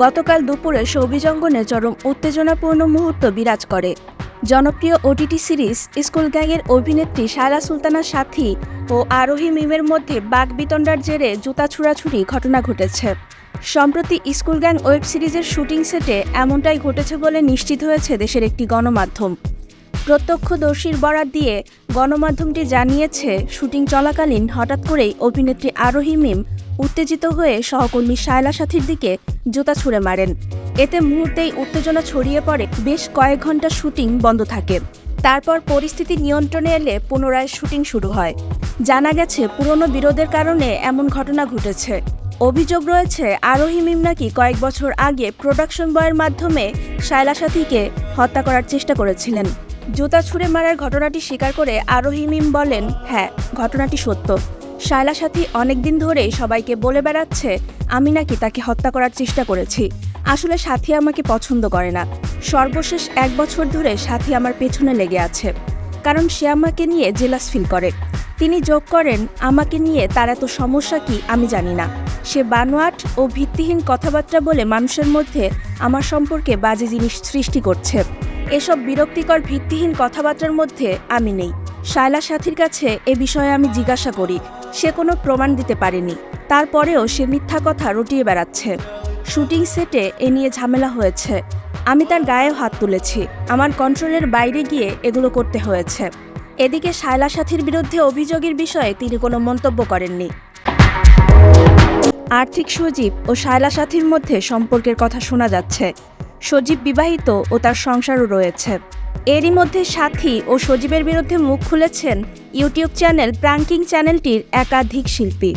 গতকাল দুপুরে শোবিজ অঙ্গনে চরম উত্তেজনাপূর্ণ মুহূর্ত বিরাজ করে। জনপ্রিয় ওটিটি সিরিজ স্কুল গ্যাংয়ের অভিনেত্রী শায়লা সুলতানার সাথী ও আরোহী মিমের মধ্যে বাকবিতণ্ডার জেরে জুতা ছুড়াছুড়ি ঘটনা ঘটেছে। সম্প্রতি স্কুল গ্যাং ওয়েব সিরিজের শুটিং সেটে এমনটাই ঘটেছে বলে নিশ্চিত হয়েছে দেশের একটি গণমাধ্যম। প্রত্যক্ষদর্শীর বরাত দিয়ে গণমাধ্যমটি জানিয়েছে, শুটিং চলাকালীন হঠাৎ করেই অভিনেত্রী আরোহী মিম উত্তেজিত হয়ে সহকর্মী শায়লা সাথীর দিকে জুতা ছুঁড়ে মারেন। এতে মুহূর্তেই উত্তেজনা ছড়িয়ে পড়ে, বেশ কয়েক ঘন্টা শুটিং বন্ধ থাকে। তারপর পরিস্থিতি নিয়ন্ত্রণে এলে পুনরায় শুটিং শুরু হয়। জানা গেছে, পুরনো বিরোধের কারণে এমন ঘটনা ঘটেছে। অভিযোগ রয়েছে, আরোহী মিম নাকি কয়েক বছর আগে প্রোডাকশন বয়ের মাধ্যমে শায়লা সাথীকে হত্যা করার চেষ্টা করেছিলেন। জুতা ছুঁড়ে মারার ঘটনাটি স্বীকার করে আরোহী মিম বলেন, হ্যাঁ, ঘটনাটি সত্য। শায়লা সাথী অনেকদিন ধরেই সবাইকে বলে বেড়াচ্ছে আমি নাকি তাকে হত্যা করার চেষ্টা করেছি। আসলে সাথী আমাকে পছন্দ করে না। সর্বশেষ 1 বছর ধরে সাথী আমার পেছনে লেগে আছে, কারণ সে আমাকে নিয়ে জেলাস ফিল করে। তিনি যোগ করেন, আমাকে নিয়ে তার এত সমস্যা কি আমি জানি না। সে বানোয়াট ও ভিত্তিহীন কথাবার্তা বলে মানুষের মধ্যে আমার সম্পর্কে বাজে জিনিস সৃষ্টি করছে। এসব বিরক্তিকর ভিত্তিহীন কথাবার্তার মধ্যে আমি নেই। শায়লা সাথীর কাছে এ বিষয়ে আমি জিজ্ঞাসা করি, সে কোনো প্রমাণ দিতে পারেনি। তারপরেও সে মিথ্যা কথা রটিয়ে বেড়াচ্ছে। শুটিং সেটে এ নিয়ে ঝামেলা হয়েছে। আমি তার গায়ে হাত তুলেছি। আমার কন্ট্রোলের বাইরে গিয়ে এগুলো করতে হয়েছে। এদিকে শায়লা সাথীর বিরুদ্ধে অভিযোগের বিষয়ে তিনি কোনো মন্তব্য করেননি। আর্থিক সজীব ও শায়লা সাথীর মধ্যে সম্পর্কের কথা শোনা যাচ্ছে। সজীব বিবাহিত ও তার সংসারও রয়েছে। এরই মধ্যে সাথী ও সজীবের বিরুদ্ধে মুখ খুলেছেন ইউটিউব চ্যানেল প্রাঙ্কিং চ্যানেলটির একাধিক শিল্পী।